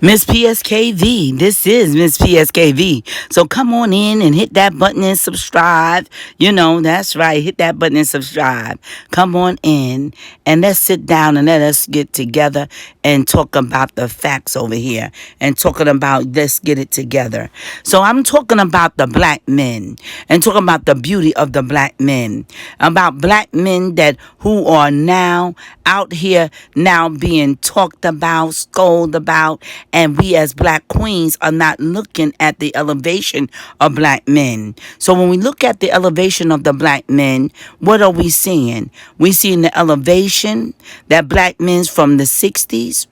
Miss PSKV, this is Miss PSKV. So come on in and hit that button and subscribe. You know, that's right. Hit that button and subscribe. Come on in and let's sit down and let us get together and talk about the facts over here and talking about let's get it together. So I'm talking about the black men and talking about the beauty of the black men, about black men that who are now out here now being talked about, scolded about, and we as black queens are not looking at the elevation of black men. So when we look at the elevation of the black men, what are we seeing? We seeing the elevation that black men's from the 60s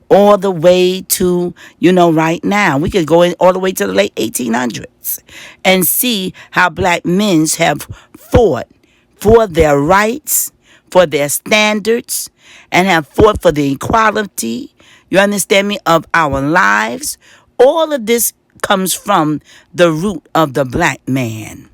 all the way to, right now. We could go in all the way to the late 1800s and see how black men have fought for their rights, for their standards, and have fought for the equality, you understand me, of our lives. All of this comes from the root of the black man,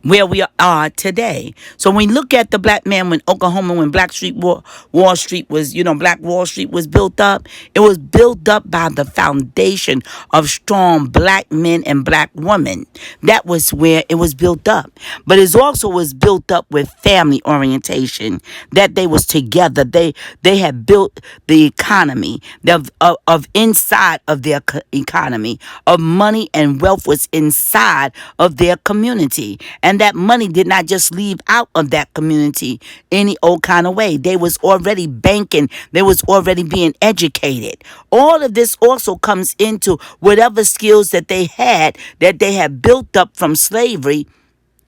where we are today. So when we look at the black man when Oklahoma, when Wall Street was, Black Wall Street was built up, it was built up by the foundation of strong black men and black women. That was where it was built up. But it also was built up with family orientation, that they was together. They had built the economy of inside of their economy, of money and wealth was inside of their community. And that money did not just leave out of that community any old kind of way. They was already banking. They was already being educated. All of this also comes into whatever skills that they had built up from slavery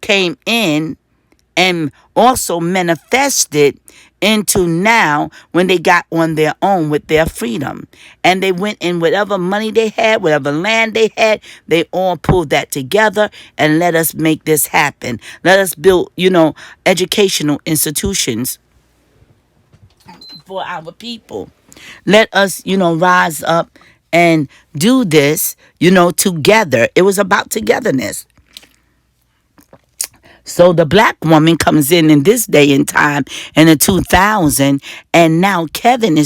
came in and also manifested into now when they got on their own with their freedom. And they went in whatever money they had, whatever land they had, they all pulled that together and let us make this happen. Let us build, educational institutions for our people. Let us, rise up and do this, together. It was about togetherness. So the black woman comes in this day and time in the 2000, and now Kevin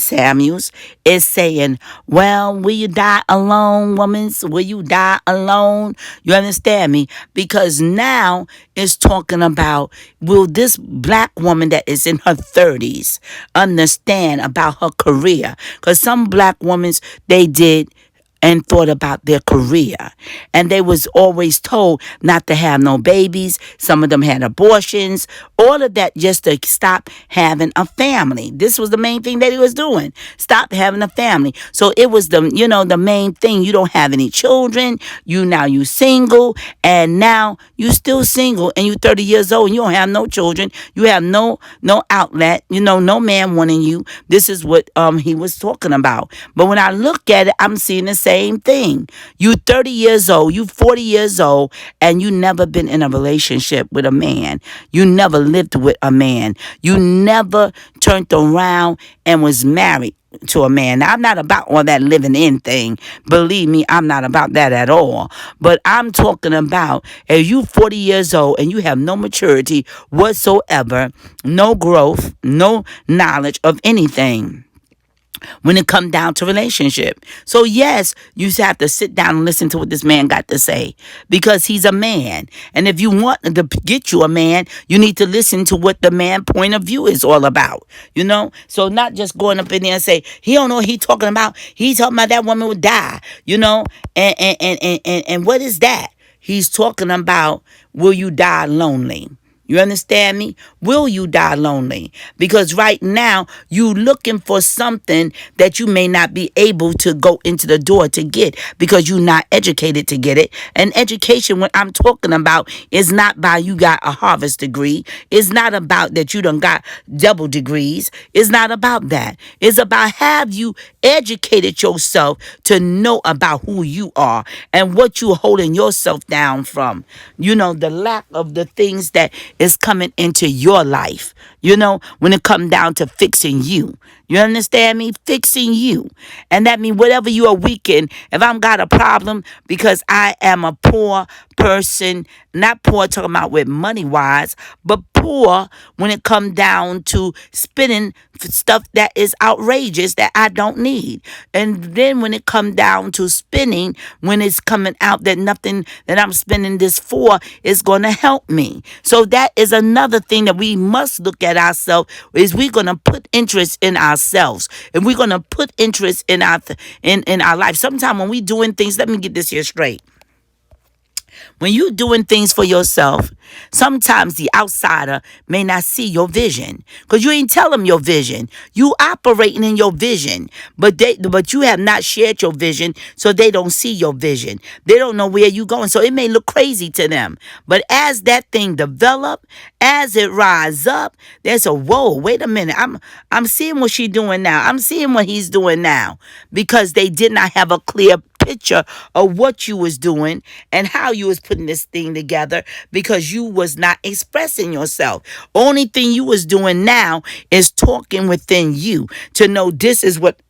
Samuels is saying, well, will you die alone, woman? Will you die alone? You understand me? Because now it's talking about, will this black woman that is in her 30s understand about her career? Because some black women, they did and thought about their career. And they was always told not to have no babies. Some of them had abortions. All of that just to stop having a family. This was the main thing that he was doing. Stop having a family. So it was the main thing. You don't have any children. You single. And now you still single and you 30 years old and you don't have no children. You have no outlet. No man wanting you. This is what he was talking about. But when I look at it, I'm seeing the same thing. You 30 years old, you 40 years old, and you never been in a relationship with a man. You never lived with a man. You never turned around and was married to a man. Now, I'm not about all that living in thing. Believe me, I'm not about that at all. But I'm talking about if you 40 years old and you have no maturity whatsoever, no growth, no knowledge of anything when it come down to relationship. So yes, you have to sit down and listen to what this man got to say, because he's a man. And if you want to get you a man, you need to listen to what the man point of view is all about, So not just going up in there and say, he don't know what he talking about. He's talking about that woman would die, and what is that? He's talking about, will you die lonely? You understand me? Will you die lonely? Because right now, you looking for something that you may not be able to go into the door to get because you're not educated to get it. And education, what I'm talking about, is not by you got a Harvard degree. It's not about that you done got double degrees. It's not about that. It's about have you educated yourself to know about who you are and what you're holding yourself down from. The lack of the things that is coming into your life, when it come down to fixing you. You understand me? Fixing you. And that means whatever you are weak in, if I'm got a problem because I am a poor person, not poor talking about with money wise, but poor when it come down to spending stuff that is outrageous that I don't need. And then when it come down to spending, when it's coming out that nothing that I'm spending this for is going to help me. So that is another thing that we must look at ourselves, is we're going to put interest in ourselves, and we're going to put interest in our life. Sometimes when we doing things, let me get this here straight. When you doing things for yourself, sometimes the outsider may not see your vision because you ain't tell them your vision. You operating in your vision, but you have not shared your vision, so they don't see your vision. They don't know where you going, so it may look crazy to them. But as that thing develop, as it rise up, there's a whoa. Wait a minute, I'm seeing what she's doing now. I'm seeing what he's doing now, because they did not have a clear picture of what you was doing and how you was putting this thing together, because you was not expressing yourself. Only thing you was doing now is talking within you to know this is what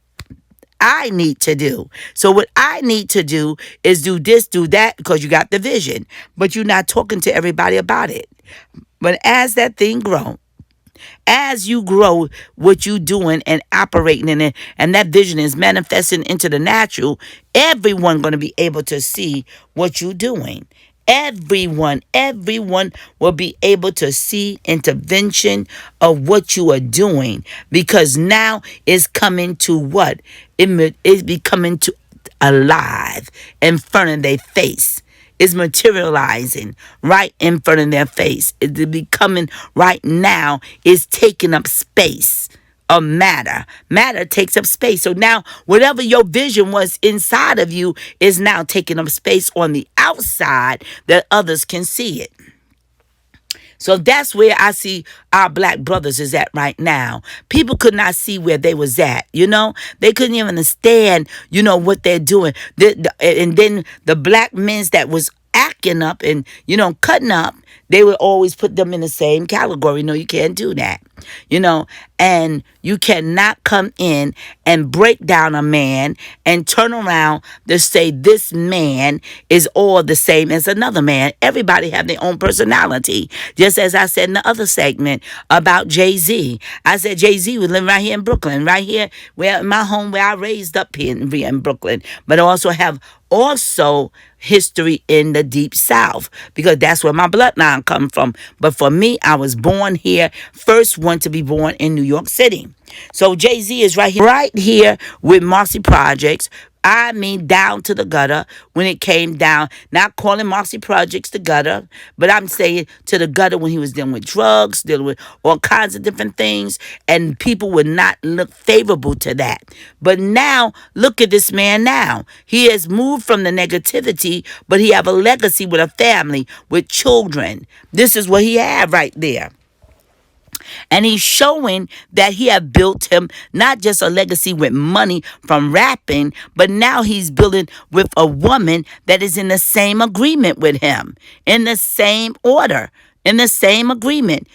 I need to do. So what I need to do is do this, do that, because you got the vision, but you're not talking to everybody about it. But as that thing grows, as you grow what you doing and operating in it, and that vision is manifesting into the natural, everyone going to be able to see what you're doing. Everyone will be able to see intervention of what you are doing, because now it's coming to what? It's becoming to alive in front of their face. Is materializing right in front of their face. It's becoming right now, is taking up space of matter. Matter takes up space. So now whatever your vision was inside of you is now taking up space on the outside that others can see it. So that's where I see our black brothers is at right now. People could not see where they was at, They couldn't even understand, what they're doing. And then the black men that was acting up and, cutting up, they would always put them in the same category. No, you can't do that, and you cannot come in and break down a man and turn around to say this man is all the same as another man. Everybody have their own personality. Just as I said in the other segment about Jay-Z. I said Jay-Z was living right here in Brooklyn, right here where my home, where I raised up here in Brooklyn. But I also have history in the deep south, because that's where my bloodline come from. But for me, I was born here, first one to be born in New York City. So Jay-Z is right here with Marcy Projects. I mean, down to the gutter when it came down. Not calling Marcy Projects the gutter, but I'm saying to the gutter when he was dealing with drugs, dealing with all kinds of different things, and people would not look favorable to that. But now, look at this man now. He has moved from the negativity, but he have a legacy with a family, with children. This is what he had right there. And he's showing that he have built him not just a legacy with money from rapping, but now he's building with a woman that is in the same agreement with him, in the same order, in the same agreement,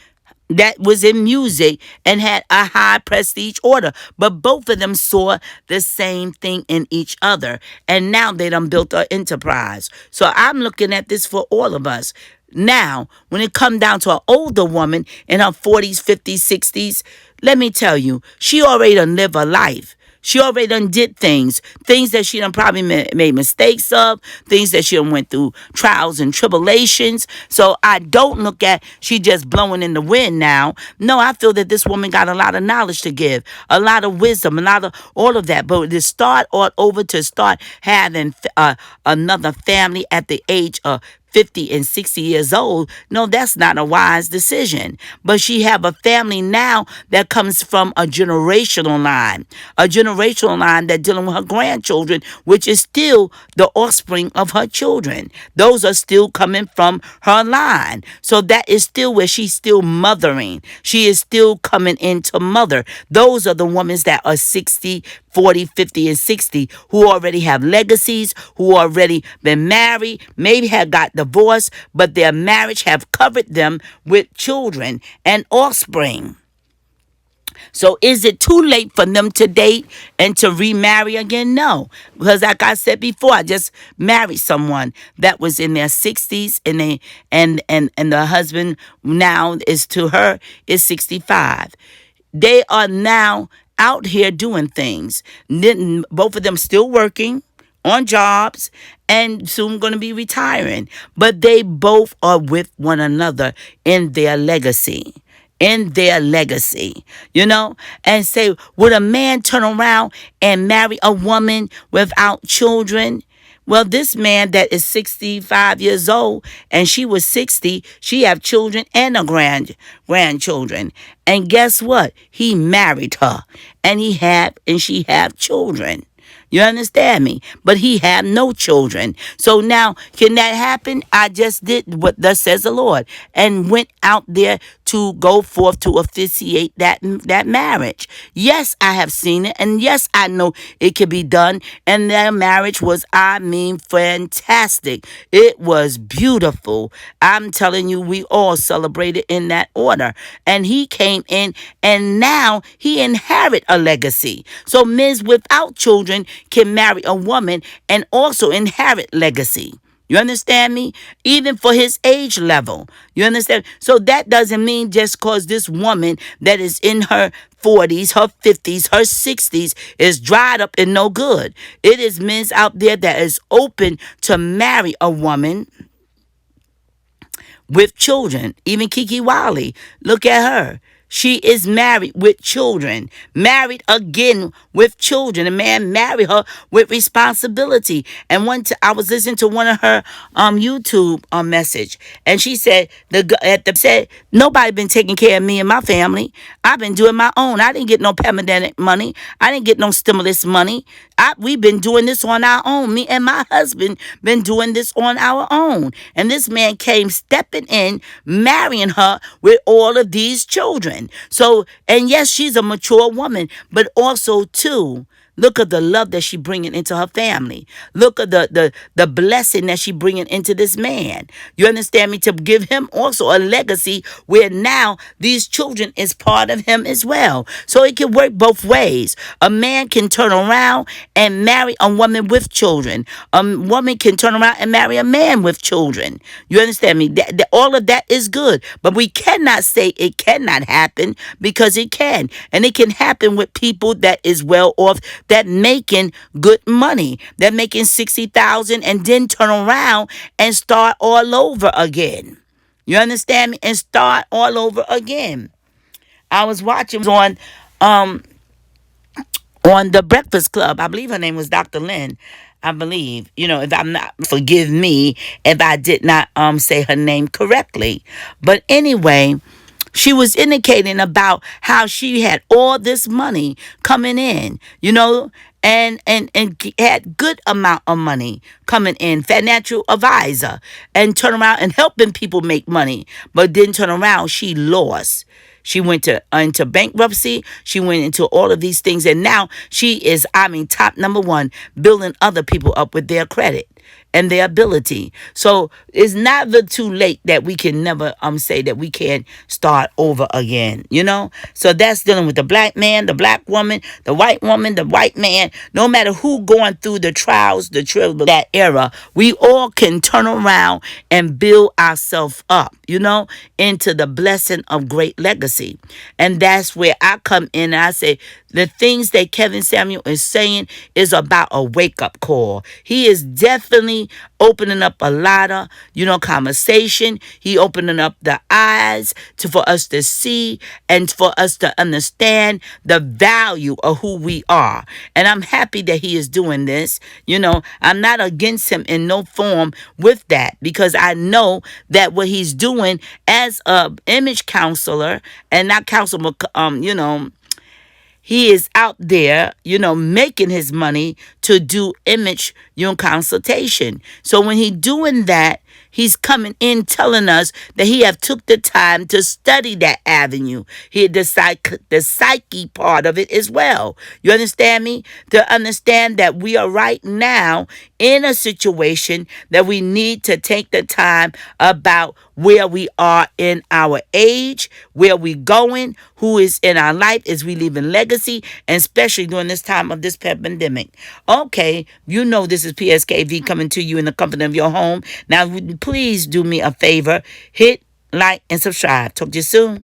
that was in music and had a high prestige order. But both of them saw the same thing in each other. And now they done built an enterprise. So I'm looking at this for all of us. Now, when it come down to an older woman in her 40s, 50s, 60s, let me tell you, she already done lived a life. She already done did things that she done probably made mistakes of, things that she done went through trials and tribulations. So I don't look at she just blowing in the wind now. No, I feel that this woman got a lot of knowledge to give, a lot of wisdom, a lot of all of that. But to start all over, to start having another family at the age of 50 and 60 years old, no, that's not a wise decision. But she have a family now that comes from a generational line that dealing with her grandchildren, which is still the offspring of her children. Those are still coming from her line. So that is still where she's still mothering. She is still coming into mother. Those are the women that are 60, 40, 50, and 60 who already have legacies, who already been married, maybe have got divorced, but their marriage have covered them with children and offspring. So is it too late for them to date and to remarry again? No. Because like I said before, I just married someone that was in their 60s and the husband now is to her is 65. They are now out here doing things. Both of them still working on jobs and soon going to be retiring. But they both are with one another in their legacy. And say, would a man turn around and marry a woman without children? Well, this man that is 65 years old and she was 60, she have children and grandchildren. And guess what? He married her and she have children. You understand me? But he had no children. So now, can that happen? I just did what thus says the Lord and went out there to go forth to officiate that marriage. Yes, I have seen it. And yes, I know it can be done. And their marriage was, fantastic. It was beautiful. I'm telling you, we all celebrated in that order. And he came in and now he inherit a legacy. So men without children can marry a woman and also inherit legacy. You understand me? Even for his age level. You understand? So that doesn't mean just because this woman that is in her 40s, her 50s, her 60s is dried up and no good. It is men out there that is open to marry a woman with children. Even Kiki Wiley, look at her. She is married with children, married again with children. A man married her with responsibility. And I was listening to one of her YouTube message, and she said said nobody been taking care of me and my family. I've been doing my own. I didn't get no permanent money. I didn't get no stimulus money. We've been doing this on our own. Me and my husband been doing this on our own. And this man came stepping in, marrying her with all of these children. So, and yes, she's a mature woman, but also too, look at the love that she bringing into her family. Look at the blessing that she bringing into this man. You understand me? To give him also a legacy where now these children is part of him as well. So it can work both ways. A man can turn around and marry a woman with children. A woman can turn around and marry a man with children. You understand me? All of that is good. But we cannot say it cannot happen, because it can. And it can happen with people that is well off, that making good money, that making 60,000 and then turn around and start all over again. You understand me? And start all over again. I was watching on the Breakfast Club. I believe her name was Dr. Lynn. I believe, if I'm not, forgive me if I did not say her name correctly. But anyway, she was indicating about how she had all this money coming in, and had good amount of money coming in, financial advisor, and turn around and helping people make money. But then turn around, she lost. She went into bankruptcy. She went into all of these things. And now she is, top number one, building other people up with their credit and their ability. So it's never too late that we can never say that we can't start over again, So that's dealing with the black man, the black woman, the white man. No matter who going through the trials, the tribulations, that era, we all can turn around and build ourselves up, into the blessing of great legacy. And that's where I come in and I say, the things that Kevin Samuel is saying is about a wake-up call. He is definitely constantly opening up a lot of, conversation. He opening up the eyes for us to see and for us to understand the value of who we are. And I'm happy that he is doing this. I'm not against him in no form with that, because I know that what he's doing as a image counselor, and not counselor, he is out there, making his money to do image, consultation. So when he doing that, he's coming in telling us that he have took the time to study that avenue. He the psyche part of it as well. You understand me? To understand that we are right now in a situation that we need to take the time about where we are in our age, where we going, who is in our life, is we leaving legacy, and especially during this time of this pandemic. Okay, this is PSKV coming to you in the comfort of your home. Now, please do me a favor, hit like and subscribe. Talk to you soon.